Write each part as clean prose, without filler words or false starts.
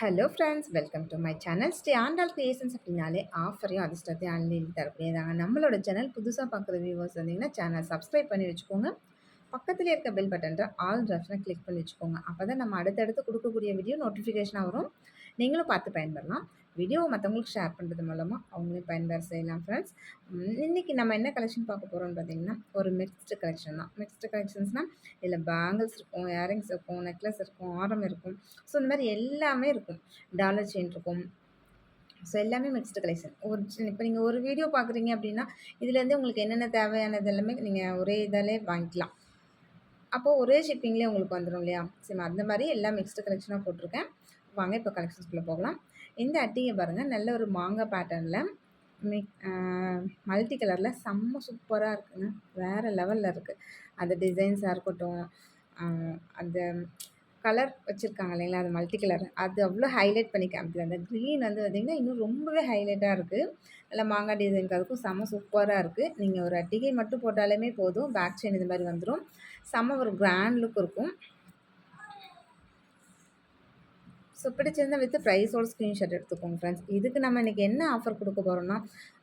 Hello friends, welcome to my channel. Sri Andal creations அப்படின்னாலே ஆஃபரையும் அதிர்ஷ்டத்தையும் அள்ளி தரக்கூடியதாங்க. நம்மளோட சேனல் புதுசாக பார்க்குற வியூவர்ஸ் வந்தீங்கன்னா சேனல் சப்ஸ்கிரைப் பண்ணி வச்சுக்கோங்க. பக்கத்தில் இருக்க பெல் பட்டன்ற ஆல் ஆப்ஷனை கிளிக் பண்ணி வச்சுக்கோங்க. அப்போ தான் நம்ம அடுத்தடுத்து கொடுக்கக்கூடிய வீடியோ நோட்டிஃபிகேஷனாக வரும். நீங்களும் பார்த்து பயன்பெறலாம். வீடியோவை மற்றவங்களுக்கு ஷேர் பண்ணுறது மூலமாக அவங்களையும் பயன்பெற செய்யலாம் ஃப்ரெண்ட்ஸ். இன்றைக்கி நம்ம என்ன கலெக்ஷன் பார்க்க போகிறோம்னு பார்த்தீங்கன்னா, ஒரு மிக்ஸ்டு கலெக்ஷன் தான். மிக்ஸ்டு கலெக்ஷன்ஸ்னால் இதில் பேங்கிள்ஸ் இருக்கும், இயரிங்ஸ் இருக்கும், நெக்லஸ் இருக்கும், ஆரம் இருக்கும். ஸோ இந்த மாதிரி எல்லாமே இருக்கும். டாலர் செயின் இருக்கும். ஸோ எல்லாமே மிக்ஸ்டு கலெக்ஷன். இப்போ நீங்கள் ஒரு வீடியோ பார்க்குறீங்க அப்படின்னா, இதுலேருந்து உங்களுக்கு என்னென்ன தேவையானது எல்லாமே நீங்கள் ஒரே இதாலே வாங்கிக்கலாம். அப்போது ஒரே ஷிப்பிங்லேயே உங்களுக்கு வந்துடும் இல்லையா? சரி, அந்த மாதிரி எல்லாம் மிக்ஸ்டு கலெக்ஷனாக போட்டிருக்கேன். வாங்க இப்போ கலெக்ஷன்ஸ்குள்ளே போகலாம். இந்த அட்டிகை பாருங்கள், நல்ல ஒரு மாங்காய் பேட்டர்னில் மல்டி கலரில் செம்ம சூப்பராக இருக்குங்க. வேறு லெவலில் இருக்குது. அந்த டிசைன்ஸாக இருக்கட்டும், அந்த கலர் வச்சுருக்காங்க இல்லைங்களா, அது மல்டி கலர், அது அவ்வளோ ஹைலைட் பண்ணி காமிக்குது. அந்த க்ரீன் வந்து பார்த்திங்கன்னா இன்னும் ரொம்பவே ஹைலைட்டாக இருக்குது. நல்லா மாங்காய் டிசைனுக்கு அதுக்கும் செம்ம சூப்பராக இருக்குது. நீங்கள் ஒரு அட்டிகை மட்டும் போட்டாலுமே போதும், பேக் செயின் இது மாதிரி வந்துடும். செம்ம ஒரு கிராண்ட் லுக் இருக்கும். ஸோ பிடிச்சிருந்தா வித் ப்ரைஸோட ஸ்க்ரீன்ஷாட் எடுத்துக்கோங்க ஃப்ரெண்ட்ஸ். இதுக்கு நம்ம இன்றைக்கி என்ன ஆஃபர் கொடுக்க போகிறோம்னா,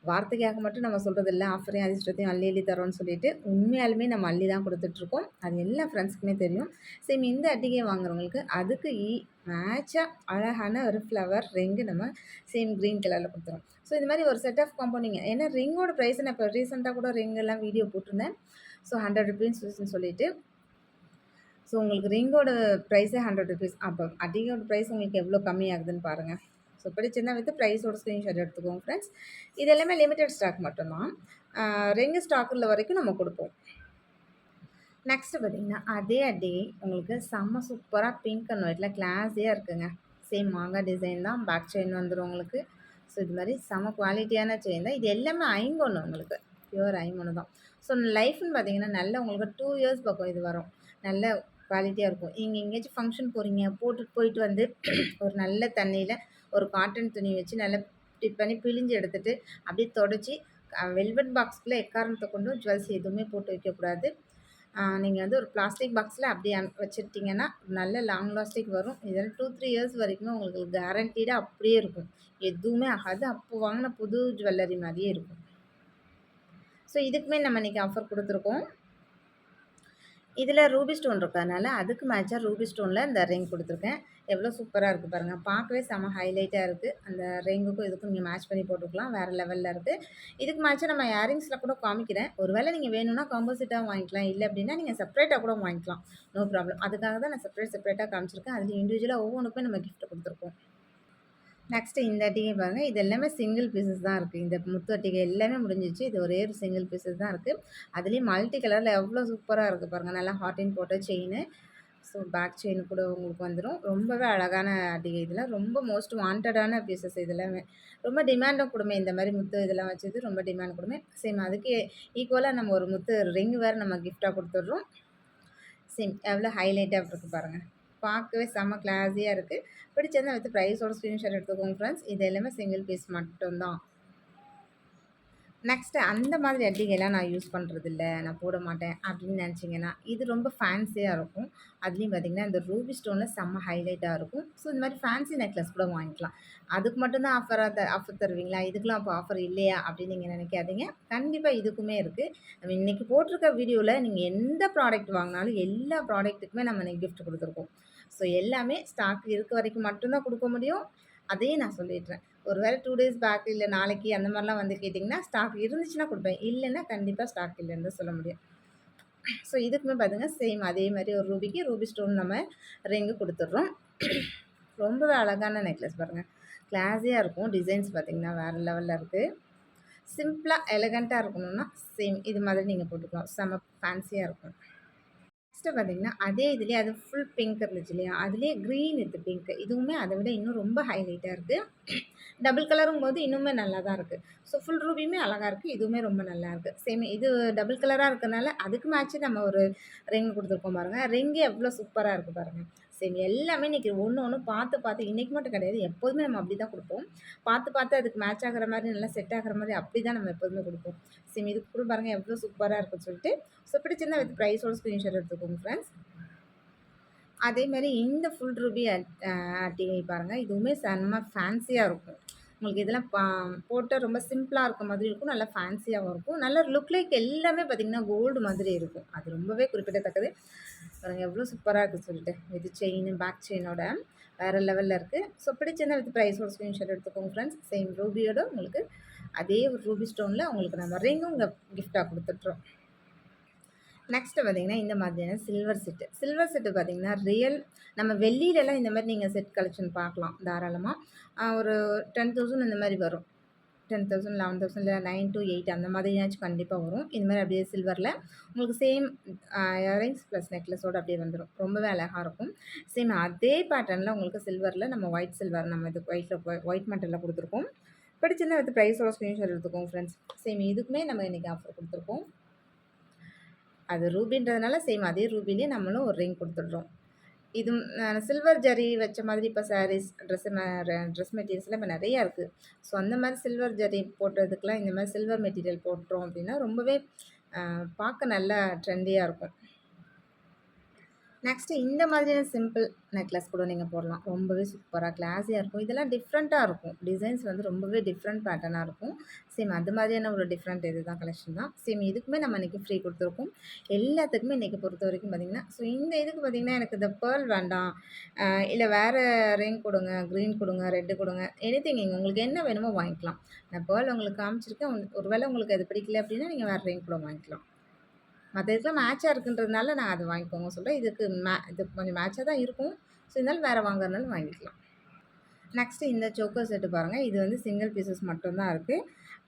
வார்த்தைக்காக மட்டும் நம்ம சொல்கிறது இல்லை, ஆஃபரையும் அதிர்ஷ்டத்தையும் அள்ளி அள்ளி தரோன்னு சொல்லிட்டு உண்மையாலுமே நம்ம அள்ளி தான் கொடுத்துட்ருக்கோம். அது எல்லா ஃப்ரெண்ட்ஸ்க்குமே தெரியும். சேம் இந்த அட்டிகை வாங்குறவங்களுக்கு அதுக்கு மேட்சாக அழகான ஒரு ஃப்ளவர் ரிங்கு நம்ம சேம் க்ரீன் கலரில் கொடுத்துரும். ஸோ இது மாதிரி ஒரு செட் ஆஃப் காம்போ நீங்கள் ஏன்னா ரிங்கோட ப்ரைஸ் நான் இப்போ ரீசெண்டாக கூட ரிங்கெல்லாம் வீடியோ போட்டிருந்தேன். ஸோ 100 ருபீஸ்ன்னு சொல்லிட்டு. ஸோ உங்களுக்கு ரிங்கோட ப்ரைஸே 100 ருபீஸ். அப்போ அட்டிகையோட ப்ரைஸ் உங்களுக்கு எவ்வளோ கம்மியாகுதுன்னு பாருங்கள். ஸோ பிடிச்சிருந்தா வித் ப்ரைஸோட ஸ்க்ரீன்ஷாட் எடுத்துக்கோங்க ஃப்ரெண்ட்ஸ். இது எல்லாமே லிமிடெட் ஸ்டாக் மட்டும்தான். ரிங்கு ஸ்டாக்கில் வரைக்கும் நம்ம கொடுப்போம். நெக்ஸ்ட்டு பார்த்திங்கன்னா, அதே அட்டிகை உங்களுக்கு செம்ம சூப்பராக பிங்க் அண்ட் ஒயிட்டில் கிளாஸியாக இருக்குங்க. சேம் மாங்காய் டிசைன் தான், பேக் செயின் வந்துடும் உங்களுக்கு. ஸோ இது மாதிரி செம்ம குவாலிட்டியான செயின் தான். இது எல்லாமே ஐம்பொன்று உங்களுக்கு, பியூர் ஐம்பொன்று தான். ஸோ லைஃப்னு பார்த்திங்கன்னா நல்ல உங்களுக்கு 2 இயர்ஸ் பக்கம் இது வரும். நல்ல குவாலிட்டியாக இருக்கும். நீங்கள் எங்கேயாச்சும் ஃபங்க்ஷன் போகிறீங்க, போயிட்டு வந்து ஒரு நல்ல தண்ணியில் ஒரு காட்டன் துணி வச்சு நல்லா டிப் பண்ணி பிழிஞ்சு எடுத்துகிட்டு அப்படியே தொடச்சி வெல்வெட் பாக்ஸ்குள்ளே எக்காரணத்தை கொண்டும் ஜுவல்ஸ் எதுவுமே போட்டு வைக்கக்கூடாது. நீங்கள் வந்து ஒரு பிளாஸ்டிக் பாக்ஸில் அப்படியே வச்சுருட்டிங்கன்னா நல்ல லாங் லாஸ்டிக் வரும். இதெல்லாம் 2-3 இயர்ஸ் வரைக்குமே உங்களுக்கு கேரண்டீடாக அப்படியே இருக்கும். எதுவுமே ஆகாது. அப்போ வாங்கின புது ஜுவல்லரி மாதிரியே இருக்கும். ஸோ இதுக்குமே நம்ம இன்றைக்கி ஆஃபர் கொடுத்துருக்கோம். இதில் ரூபி ஸ்டோன் இருக்கிறதுனால அதுக்கு மேட்சாக ரூபி ஸ்டோனில் இந்த ரிங் கொடுத்துருக்கேன். எவ்வளோ சூப்பராக இருக்குது பாருங்கள். பார்க்கவே செம்ம ஹைலைட்டாக இருக்குது. அந்த ரிங்குக்கும் இதுக்கும் நீங்கள் மேட்ச் பண்ணி போட்டுக்கலாம். வேறு லெவலில் இருக்குது. இதுக்கு மேட்சாக நம்ம இயரிங்ஸில் கூட காமிக்கிறேன். ஒரு வேளை நீங்கள் வேணும்னா காம்போசிட்டாக வாங்கிக்கலாம். இல்லை அப்படின்னா நீங்கள் செப்பரேட்டாக கூட வாங்கிக்கலாம். No problem. அதுக்காக தான் நான் செப்பரேட்டாக காமிச்சிருக்கேன். அதில் இண்டிவிஜுவலாக ஒவ்வொன்றுக்கும் நம்ம கிஃப்ட் கொடுத்துருக்கோம். நெக்ஸ்ட்டு இந்த அட்டிகை பாருங்கள். இது எல்லாமே சிங்கிள் பீசஸ் தான் இருக்குது. இந்த முத்து அட்டிகை எல்லாமே முடிஞ்சிச்சு. இது ஒரே ஒரு சிங்கிள் பீசஸ் தான் இருக்குது. அதுலேயும் மல்டி கலரில் எவ்வளோ சூப்பராக இருக்குது பாருங்கள். நல்லா ஹார்டின் போட்ட செயினு. ஸோ பேக் செயின் கூட உங்களுக்கு வந்துடும். ரொம்பவே அழகான அட்டிகை. இதெல்லாம் ரொம்ப மோஸ்ட் வாண்டடான பீசஸ். இதெல்லாமே ரொம்ப டிமாண்டும் கொடுமை. இந்த மாதிரி முத்து இதெல்லாம் வச்சது ரொம்ப டிமாண்ட் கொடுமை. சேம் அதுக்கு ஈக்குவலாக நம்ம ஒரு முத்து ரிங் வேறு நம்ம கிஃப்டாக கொடுத்துட்றோம். சேம் எவ்வளோ ஹைலைட்டாக இருக்குது பாருங்கள். பார்க்கவே செம்ம கிளாஸியாக இருக்குது. பிடிச்சிருந்தா வித் ப்ரைஸோட ஸ்க்ரீன்ஷாட் எடுத்துக்கோங்க ஃப்ரெண்ட்ஸ். இது எல்லாமே சிங்கிள் பீஸ் மட்டும்தான். நெக்ஸ்ட்டு அந்த மாதிரி அட்டிகைலாம் நான் யூஸ் பண்ணுறதில்ல, நான் போட மாட்டேன் அப்படின்னு நினச்சிங்கன்னா, இது ரொம்ப ஃபேன்சியாக இருக்கும். அதுலேயும் பார்த்திங்கன்னா இந்த ரூபி ஸ்டோனில் செம்ம ஹைலைட்டாக இருக்கும். ஸோ இந்த மாதிரி ஃபேன்சி நெக்லஸ் கூட வாங்கிக்கலாம். அதுக்கு மட்டும்தான் ஆஃபர் தருவீங்களா? இதுக்கெலாம் அப்போ ஆஃபர் இல்லையா அப்படின்னு நீங்கள் நினைக்காதீங்க. கண்டிப்பாக இதுக்குமே இருக்குது. நம்ம இன்றைக்கி போட்டிருக்க வீடியோவில் நீங்கள் எந்த ப்ராடக்ட் வாங்கினாலும் எல்லா ப்ராடக்ட்டுக்குமே நம்ம இன்றைக்கி கிஃப்ட் கொடுத்துருக்கோம். ஸோ எல்லாமே ஸ்டாக் இருக்க வரைக்கும் மட்டும்தான் கொடுக்க முடியும். அதையும் நான் சொல்லிடுறேன். ஒரு வேளை 2 டேஸ் பேக் இல்லை நாளைக்கு அந்த மாதிரிலாம் வந்து கேட்டிங்கன்னா, ஸ்டாக் இருந்துச்சுன்னா கொடுப்பேன். இல்லைன்னா கண்டிப்பாக ஸ்டாக் இல்லைன்னு தான் சொல்ல முடியும். ஸோ இதுக்குமே பார்த்திங்கன்னா சேம் அதே மாதிரி ஒரு ரூபி ஸ்டோன் நம்ம ரிங்கு கொடுத்துட்றோம். ரொம்பவே அழகான நெக்லஸ் பாருங்கள். கிளாஸியாக இருக்கும். டிசைன்ஸ் பார்த்திங்கன்னா வேறு லெவலில் இருக்குது. சிம்பிளாக எலகண்ட்டாக இருக்கணும்னா சேம் இது மாதிரி நீங்கள் போட்டுக்கலாம். செம்ம ஃபேன்சியாக இருக்கும். நெக்ஸ்ட்டு பார்த்திங்கன்னா அதே இதுலேயே அது ஃபுல் பிங்க் இருந்துச்சு இல்லையா, அதுலேயே க்ரீன் வித் பிங்க். இதுவுமே அதை விட இன்னும் ரொம்ப ஹைலைட்டாக இருக்குது. டபுள் கலரும் போது இன்னுமே நல்லா தான் இருக்குது. ஸோ ஃபுல் ரூபியுமே அழகாக இருக்குது. இதுவுமே ரொம்ப நல்லா இருக்குது. சேம் இது டபுள் கலராக இருக்கிறதுனால அதுக்கு மேட்ச்சு நம்ம ஒரு ரிங் கொடுத்துருக்கோம் பாருங்கள். ரிங்கே எவ்வளோ சூப்பராக இருக்குது பாருங்கள். சரி, எல்லாமே இன்றைக்கி ஒன்று பார்த்து இன்றைக்கி மட்டும் கிடையாது, எப்போதுமே நம்ம அப்படி தான் கொடுப்போம். பார்த்து அதுக்கு மேட்ச் ஆகிற மாதிரி நல்லா செட் ஆகிற மாதிரி அப்படி தான் நம்ம எப்போதுமே கொடுப்போம். சரி, இதுக்கு கூட பாருங்கள் எவ்வளோ சூப்பராக இருக்குன்னு சொல்லிட்டு. ஸோ பிடிச்சிருந்தா வித் ப்ரைஸோட ஸ்க்ரீன்ஷாட் எடுத்துக்கோங்க ஃப்ரெண்ட்ஸ். அதே மாரி இந்த ஃபுல் ரூபி அட்டிகை பாருங்க. இதுவுமே செம்ம ஃபேன்சியா இருக்கும். உங்களுக்கு இதெல்லாம் போட்டா ரொம்ப சிம்பிளா இருக்க மாதிரி இருக்கும். நல்லா ஃபேன்சியாவும் இருக்கும். நல்ல லுக் லைக் எல்லாமே பார்த்தீங்கன்னா, கோல்டு மாதிரி இருக்கும். அது ரொம்பவே குறிப்பிடத்தக்கது. பாருங்க எவ்வளோ சூப்பரா இருக்குன்னு சொல்லிட்டு. வித் செயின், பேக் செயினோட வேற லெவல்ல இருக்கு. ஸோ பிடிச்சிருந்தா வித் பிரைஸோட ஸ்க்ரீன்ஷாட் எடுத்துக்கோங்க ஃப்ரெண்ட்ஸ். சேம் ரூபியோட உங்களுக்கு அதே ஒரு ரூபி ஸ்டோன்ல உங்களுக்கு நம்ம ரிங்கும் கிஃப்ட்டா குடுத்துட்றோம். நெக்ஸ்ட்டு பார்த்தீங்கன்னா, இந்த மாதிரியான சில்வர் செட்டு. சில்வர் செட்டு பார்த்தீங்கன்னா, நம்ம வெள்ளியிலலாம் இந்த மாரி நீங்க செட் கலெக்ஷன் பார்க்கலாம் தாராளமா. ஒரு 10,000 இந்த மாரி வரும். 10,000, 11,000 இல்ல 9-8 அந்த மாதிரியாச்சும் கண்டிப்பா வரும். இந்த மாரி அப்படியே சில்வர்ல உங்களுக்கு சேம் இயரிங்ஸ் ப்ளஸ் நெக்லஸோட அப்படியே வந்துரும். ரொம்பவே அழகா இருக்கும். சேம் அதே பேட்டர்ன்ல உங்களுக்கு சில்வர்ல நம்ம ஒயிட் சில்வர் நம்ம இது ஒயிட் மெட்டல்ல குடுத்துருக்கோம். பிடிச்சிருந்தா வித் ப்ரைஸோட ஸ்க்ரீன்ஷாட் எடுத்துக்கோங்க ஃப்ரெண்ட்ஸ். சேம் இதுக்குமே நம்ம இன்னைக்கு ஆஃபர் குடுத்துருக்கோம். அது ரூபின்றதுனால சேம் அதே ரூபிலேயே நம்மளும் ஒரு ரிங் குடுத்துடுறோம். இது சில்வர் ஜரி வச்ச மாதிரி இப்போ சாரீஸ், ட்ரெஸ் மெட்டீரியல்ஸ்லாம் இப்போ நெறையா இருக்கு. ஸோ அந்த மாரி சில்வர் ஜரி போட்டதுக்கெலாம் இந்த மாரி சில்வர் மெட்டீரியல் போட்டோம் அப்படின்னா, ரொம்பவே பார்க்க நல்லா ட்ரெண்டியா இருக்கும். நெக்ஸ்ட்டு இந்த மாதிரியான சிம்பிள் நெக்லஸ் கூட நீங்க போடலாம். ரொம்பவே சூப்பரா கிளாஸியா இருக்கும். இதெல்லாம் டிஃப்ரெண்ட்டா இருக்கும். டிசைன்ஸ் வந்து ரொம்பவே டிஃப்ரெண்ட் பேட்டர்னா இருக்கும். சேம் அது மாதிரியான ஒரு டிஃப்ரெண்ட் இதுதான் கலெக்ஷன் தான். சேம் இதுக்குமே நம்ம இன்னைக்கு ஃப்ரீ குடுத்துருக்கோம். எல்லாத்துக்குமே இன்னைக்கு பொறுத்தவரைக்கும் பார்த்தீங்கன்னா, ஸோ இந்த இதுக்கு பார்த்தீங்கன்னா, எனக்கு இந்த பேர்ல் வேண்டாம். இல்ல வேற ரிங் குடுங்க, கிரீன் குடுங்க, ரெட் குடுங்க. எனிதிங் நீங்க உங்களுக்கு என்ன வேணுமோ வாங்கிக்கலாம். நான் பேர்ல் உங்களுக்கு காமிச்சிருக்கேன். ஒருவேளை உங்களுக்கு அது பிடிக்கல அப்படின்னா, நீங்க வேற ரிங் கூட வாங்கிக்கலாம். மத்த இதுக்கெல்லாம் மேட்சா இருக்குன்றதுனால நான் அத வாங்கிக்கோங்க சொல்றேன். இது கொஞ்சம் மேட்சா தான் இருக்கும். ஸோ இருந்தாலும் வேற வாங்குறதுனாலும் வாங்கிக்கலாம். நெக்ஸ்ட்டு இந்த சோக்கர் செட்டு பாருங்க. இது வந்து சிங்கிள் பீசஸ் மட்டும் தான் இருக்கு.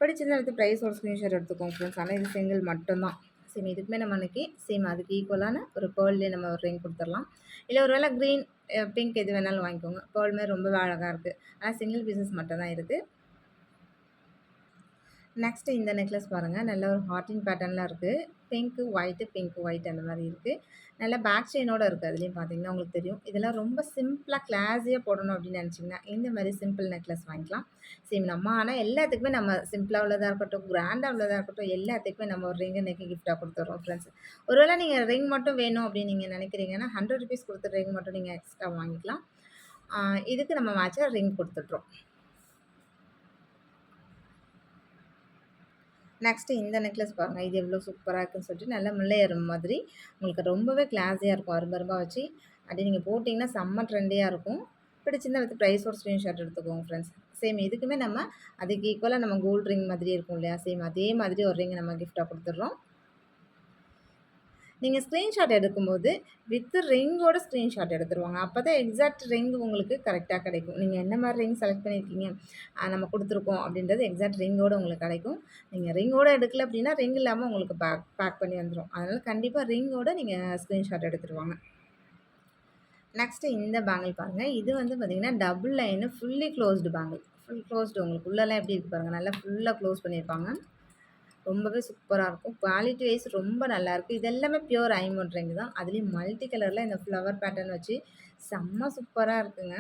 பிடிச்சிருந்தா எடுத்து ப்ரைஸோட ஸ்க்ரீன்ஷாட் எடுத்துக்கோங்க ஃப்ரெண்ட்ஸ். ஆனா இது சிங்கிள் மட்டும் தான். சேம் இதுக்குமே நம்ம அன்னைக்கு சேம் அதுக்கு ஈக்குவலான ஒரு பேர்ல்லே நம்ம ஒரு ரிங் குடுத்துரலாம். இல்ல ஒரு வேள கிரீன், பிங்க் எது வேணாலும் வாங்கிக்கோங்க. பேர்ல் மாரி ரொம்பவே அழகா இருக்கு. ஆனா சிங்கிள் பீசஸ் மட்டும் தான் இருக்கு. நெக்ஸ்ட்டு இந்த நெக்லஸ் பாருங்க. நல்ல ஒரு ஹார்டின் பேட்டர்ன்ல இருக்கு. பிங்க், ஒயிட் அந்த மாரி இருக்கு. நல்ல பேக் செயினோட இருக்கு. அதுலயும் பார்த்தீங்கன்னா, உங்களுக்கு தெரியும். இதெல்லாம் ரொம்ப சிம்பிளா, கிளாஸியா போடணும் அப்படின்னு நெனச்சீங்கன்னா, இந்த மாரி சிம்பிள் நெக்லஸ் வாங்கிக்கலாம். சேம் ஆனா எல்லாத்துக்குமே நம்ம சிம்பிளா உள்ளதா இருக்கட்டும், கிராண்டா உள்ளதா இருக்கட்டும், எல்லாத்துக்குமே நம்ம ஒரு ரிங் இன்னைக்கு கிஃப்ட்டா குடுத்துர்றோம் ஃப்ரெண்ட்ஸ். ஒருவேள நீங்க ரிங் மட்டும் வேணும் அப்படின்னு நீங்க நெனைக்கிறீங்கன்னா, ₹100 குடுத்து ரிங் மட்டும் நீங்க எக்ஸ்ட்ரா வாங்கிக்கலாம். ஆ இதுக்கு நம்ம மேட்சா ரிங் குடுத்துட்றோம். நெக்ஸ்ட்டு இந்த நெக்லஸ் பாருங்க. இது எவ்வளோ சூப்பரா இருக்குன்னு சொல்லிட்டு, நல்லா முல்லை அரும்பு மாதிரி உங்களுக்கு ரொம்பவே கிளாஸியா இருக்கும். அரும்பு அரும்பா வச்சு அப்படியே நீங்க போட்டிங்கன்னா செம்ம ட்ரெண்டியா இருக்கும். பிடிச்சிருந்தா வித் ப்ரைஸோட ஸ்க்ரீன்ஷாட் எடுத்துக்கோங்க ஃப்ரெண்ட்ஸ். சேம் இதுக்குமே நம்ம அதுக்கு ஈக்குவலா நம்ம கோல்ட் ரிங் மாதிரி இருக்கும் இல்லையா? சேம் அதே மாதிரி ஒரு ரிங் நம்ம கிஃப்ட்டா குடுத்துடுறோம். நீங்க ஸ்க்ரீன்ஷாட் எடுக்கும்போது, வித் ரிங்கோட ஸ்க்ரீன்ஷாட் எடுத்துருவாங்க. அப்பதான் எக்ஸாக்ட் ரிங் உங்களுக்கு கரெக்ட்டா கிடைக்கும். நீங்க என்ன மாரி ரிங் செலக்ட் பண்ணியிருக்கீங்க, நம்ம குடுத்துருக்கோம் அப்படின்றது எக்ஸாக்ட் ரிங்கோட உங்களுக்கு கிடைக்கும். நீங்க ரிங்கோட எடுக்கல அப்படின்னா, ரிங் இல்லாம உங்களுக்கு பேக் பண்ணி வந்துரும். அதனால கண்டிப்பா ரிங்கோட நீங்க ஸ்க்ரீன்ஷாட் எடுத்துருவாங்க. நெக்ஸ்ட்டு இந்த பேங்கிள் பாருங்க. இது வந்து பார்த்தீங்கன்னா, double line fully closed bangle. Full closed உங்களுக்கு உள்ளலாம் எப்படி இருக்கு பாருங்க. நல்லா ஃபுல்லா க்ளோஸ் பண்ணியிருப்பாங்க. ரொம்பவே சூப்பரா இருக்கும். குவாலிட்டி வைஸ் ரொம்ப நல்லாயிருக்கு. இது எல்லாமே பியூர் ஐம்பொன் ரிங் தான். அதுலயும் மல்டி கலர்ல இந்த ஃப்ளவர் பேட்டர்ன் வச்சு செம்ம சூப்பரா இருக்குங்க.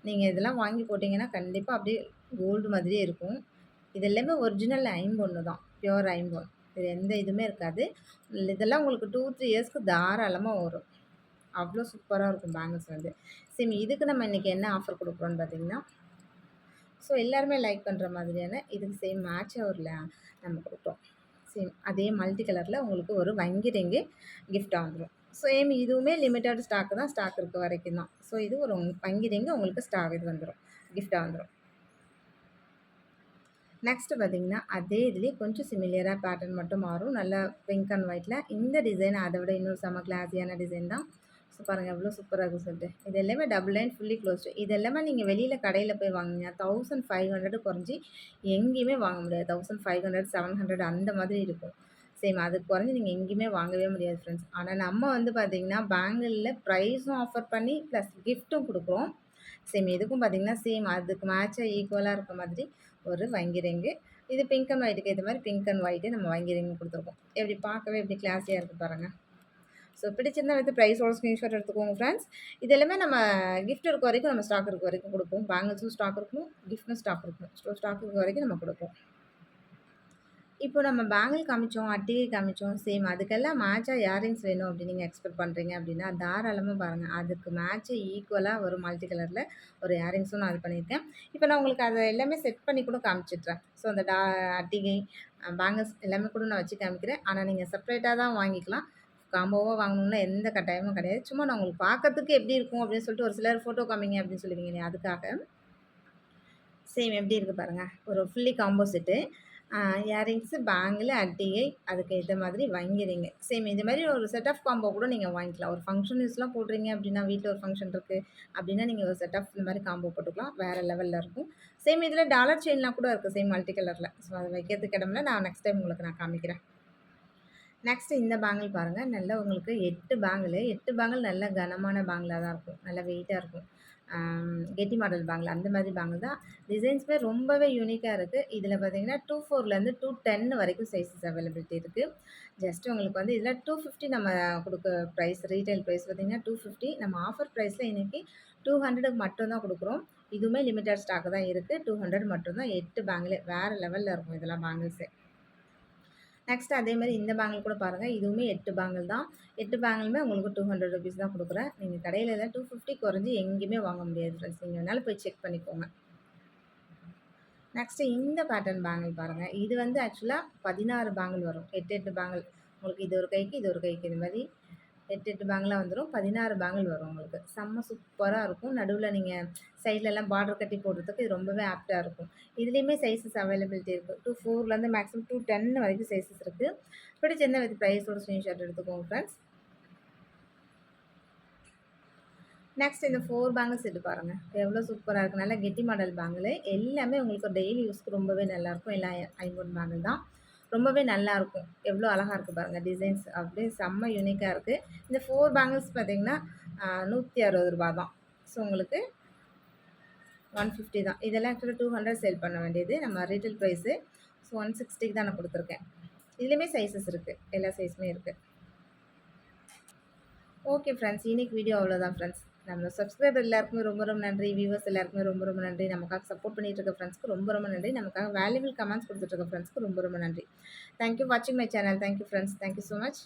நீங்க இதெல்லாம் வாங்கி போட்டீங்கன்னா, கண்டிப்பா அப்படியே கோல்டு மாதிரியே இருக்கும். இது எல்லாமே ஒரிஜினல் ஐம்பொன்னு தான். பியூர் ஐம்பொன். இதுல எந்த இதுவுமே இருக்காது. இதெல்லாம் உங்களுக்கு 2, 3 இயர்ஸ்க்கு தாராளமா வரும். அவ்ளோ சூப்பரா இருக்கும் பேங்கிள்ஸ் வந்து. சேம் இதுக்கு நம்ம இன்னைக்கு என்ன ஆஃபர் குடுக்குறோம்னு பார்த்தீங்கன்னா, ஸோ எல்லாருமே லைக் பண்ற மாதிரியான இதுக்கு சேம் மேட்சா ஒரு நம்ம குடுக்குறோம். சேம் அதே மல்டி கலர்ல உங்களுக்கு ஒரு வங்கி ரிங்கு கிஃப்ட்டா வந்துரும். சேம் இதுவுமே லிமிட்டட் ஸ்டாக் தான். ஸ்டாக் இருக்க வரைக்கும் தான். ஸோ இது ஒரு வங்கி ரிங்கு உங்களுக்கு இது வந்துரும். கிஃப்ட்டா வந்துரும். நெக்ஸ்ட் பார்த்தீங்கன்னா, அதே இதுலயே கொஞ்சம் சிமிலியரா பேட்டர்ன் மட்டும் மாறும். நல்லா பிங்க் அண்ட் ஒயிட்ல. இந்த டிசைன் அத விட இன்னும் செம்ம கிளாஸியான டிசைன் தான். ஸோ பாருங்க எவ்வளோ சூப்பரா இருக்குன்னு சொல்லிட்டு. இது எல்லாமே டபுள் லைன் ஃபுல்லி க்ளோஸ்டு. இது எல்லாமே நீங்க வெளியில கடையில போய் வாங்குனீங்கன்னா 1500 குறைஞ்சு எங்கேயுமே வாங்க முடியாது. 1500, 700 அந்த மாதிரி இருக்கும். சேம் அதுக்கு குறைஞ்சு நீங்க எங்கேயுமே வாங்கவே முடியாது ஃப்ரெண்ட்ஸ். ஆனா நம்ம வந்து பார்த்தீங்கன்னா, பேங்கிள்ல ப்ரைஸும் ஆஃபர் பண்ணி ப்ளஸ் கிஃப்ட்டும் குடுக்குறோம். சேம் இதுக்கும் பார்த்தீங்கன்னா, சேம் அதுக்கு மேட்சா ஈக்குவலா இருக்க மாதிரி ஒரு வங்கி ரிங்கு. இது பிங்க் அண்ட் ஒயிட்டுக்கு ஏத்த மாரி பிங்க் அண்ட் ஒயிட்டு நம்ம வங்கி ரிங் குடுத்துருக்கோம். எப்படி பார்க்கவே எப்படி கிளாஸியா இருக்கு பாருங்க. ஸோ பிடிச்சிருந்தா வந்து ப்ரைஸோட ஸ்க்ரீன்ஷாட் எடுத்துக்கோங்க ஃப்ரெண்ட்ஸ். இது எல்லாமே நம்ம கிஃப்ட் இருக்க வரைக்கும் நம்ம ஸ்டாக் இருக்க வரைக்கும் குடுப்போம். பேங்கிள்ஸும் ஸ்டாக் இருக்கணும், கிஃப்ட்டும் ஸ்டாக் இருக்கணும். ஸோ ஸ்டாக் இருக்க வரைக்கும் நம்ம குடுப்போம். இப்போ நம்ம பேங்கிள் காமிச்சோம், அட்டிகை காமிச்சோம். சேம் அதுக்கெல்லாம் மேட்சா இயரிங்ஸ் வேணும் அப்படின்னு நீங்க எக்ஸ்பெக்ட் பண்றீங்க அப்படின்னா, தாராளமா பாருங்க. அதுக்கு மேட்ச் ஈக்குவலா ஒரு மல்டி கலர்ல ஒரு இயரிங்ஸும் நான் இது பண்ணியிருக்கேன். இப்போ நான் உங்களுக்கு அத எல்லாமே செட் பண்ணி கூட காமிச்சிடுறேன். ஸோ அந்த அட்டிகை, பேங்கிள்ஸ் எல்லாமே கூட நான் வச்சு காமிக்கிறேன். ஆனா நீங்க செப்பரேட்டா தான் வாங்கிக்கலாம். காம்போவா வாங்கணும்னா எந்த கட்டாயமும் கிடையாது. சும்மா நான் உங்களுக்கு பார்க்கறதுக்கு எப்படி இருக்கும் அப்படின்னு சொல்லிட்டு ஒரு சிலர் ஃபோட்டோ காமிங்க அப்படின்னு சொல்லுவீங்க இல்லையா? அதுக்காக. சேம் எப்படி இருக்கு பாருங்க. ஒரு fully combo set. Earrings, bangle, அட்டிகை அதுக்கு ஏத்த மாதிரி வாங்கிறீங்க. சேம் இது மாரி ஒரு செட் ஆஃப் காம்போ கூட நீங்க வாங்கிக்கலாம். ஒரு ஃபங்ஷன் யூஸ்லாம் போடுறீங்க அப்படின்னா, வீட்ல ஒரு ஃபங்ஷன் இருக்கு அப்படின்னா, நீங்க ஒரு செட் ஆஃப் இந்த மாரி காம்போ போட்டுக்கலாம். வேற லெவல்ல இருக்கும். சேம் இதில டாலர் செயின்லாம் கூட இருக்கு. சேம் மல்டி கலர்ல. ஸோ அது வைக்கிறதுக்கு இடமில்ல. நான் நெக்ஸ்ட் டைம் உங்களுக்கு நான் காமிக்கிறேன். நெக்ஸ்ட் இந்த பேங்கிள் பாருங்க. நல்லா உங்களுக்கு 8 பேங்கிளு. 8 பேங்கிள் நல்ல கனமான பேங்கிளா தான் இருக்கும். நல்லா வெயிட்டா இருக்கும். கெட்டி மாடல் பேங்கிள் அந்த மாதிரி பேங்கிள் தான். டிசைன்ஸுமே ரொம்பவே யூனிக்கா இருக்கு. இதில பார்த்தீங்கன்னா 24லேருந்து 210 வரைக்கும் சைஸஸ் அவைலபிலிட்டி இருக்கு. ஜஸ்ட் உங்களுக்கு வந்து இதில 250 நம்ம குடுக்க பிரைஸ் ரீட்டெயில் பிரைஸ் பார்த்தீங்கன்னா 250 நம்ம ஆஃபர் பிரைஸ்ல இன்னைக்கு 200க்கு மட்டும் தான் குடுக்குறோம். இதுவுமே லிமிட்டட் ஸ்டாக் தான் இருக்கு. 200 மட்டும் தான் 8 பேங்கிளு. வேற லெவல்ல இருக்கும் இதெல்லாம் பேங்கிள்ஸே. நெக்ஸ்ட் அதே மாரி இந்த பேங்கிள் கூட பாருங்க. இதுவுமே 8 பேங்கிள் தான். 8 பேங்கிளுமே உங்களுக்கு ₹200 தான் குடுக்குறேன். நீங்க கடையிலலாம் 250 குறைஞ்சு எங்கேயுமே வாங்க முடியாது ஃப்ரெண்ட்ஸ். நீங்க வேணாலும் போய் செக் பண்ணிக்கோங்க. நெக்ஸ்ட் இந்த பேட்டர்ன் பேங்கிள் பாருங்க. இது வந்து ஆக்சுவலா 16 பேங்கிள் வரும். 8, 8 பேங்கிள். உங்களுக்கு இது ஒரு கைக்கு, இது ஒரு கைக்கு இது மாரி 8, 8 பேங்கிளா வந்துரும். 16 பேங்கிள் வரும் உங்களுக்கு. செம்ம சூப்பரா இருக்கும். நடுவுல நீங்க சைட்லலாம் பார்டர் கட்டி போடுறதுக்கு இது ரொம்பவே ஆப்ட்டா இருக்கும். இதுலயுமே சைஸஸ் அவைலபிலிட்டி இருக்கு. 24லேருந்து மேக்ஸிமம் 210 வரைக்கும் சைஸஸ் இருக்கு. பிடிச்சிருந்தா வித் பிரைஸோட ஸ்க்ரீன்ஷாட் எடுத்துக்கோங்க ஃப்ரெண்ட்ஸ். நெக்ஸ்ட் இந்த 4 பேங்கிள்ஸ் செட் பாருங்க. எவ்வளோ சூப்பரா இருக்கு. நல்லா கெட்டி மாடல் பேங்கிளு. எல்லாமே உங்களுக்கு டெய்லி யூஸ்க்கு ரொம்பவே நல்லாயிருக்கும். எல்லாம் ஐம்பொன் பேங்கிள் தான். ரொம்பவே நல்லாயிருக்கும். எவ்வளோ அழகா இருக்கு பாருங்க. டிசைன்ஸ் அப்படியே செம்ம யூனிக்கா இருக்கு. இந்த 4 பேங்கிள்ஸ் பார்த்தீங்கன்னா, ரூ. 160 தான். ஸோ உங்களுக்கு 150 தான். இதெல்லாம் ஆக்சுவலா 200 சேல் பண்ண வேண்டியது. நம்ம ரீட்டெயில் பிரைஸு. ஸோ 160க்கு தான் நான் குடுத்துருக்கேன். இதுலயுமே சைஸஸ் இருக்கு. எல்லா சைஸுமே இருக்கு. Okay friends. இன்னைக்கு வீடியோ அவ்வளோதான் ஃப்ரெண்ட்ஸ். நம்ம சப்ஸ்கிரைபர் எல்லாருக்குமே ரொம்ப ரொம்ப நன்றி. வியூவர்ஸ் எல்லாருக்குமே ரொம்ப ரொம்ப நன்றி. நமக்காக சப்போர்ட் பண்ணிட்டு இருக்க ஃப்ரெண்ட்ஸ்க்கு ரொம்ப ரொம்ப நன்றி. நமக்காக வேல்யூபிள் கமெண்ட்ஸ் குடுத்துட்டு இருக்க ஃப்ரெண்ட்ஸ்க்கு ரொம்ப ரொம்ப நன்றி. தேங்க் யூ வாட்சிங் my channel. Thank you friends. Thank you so much.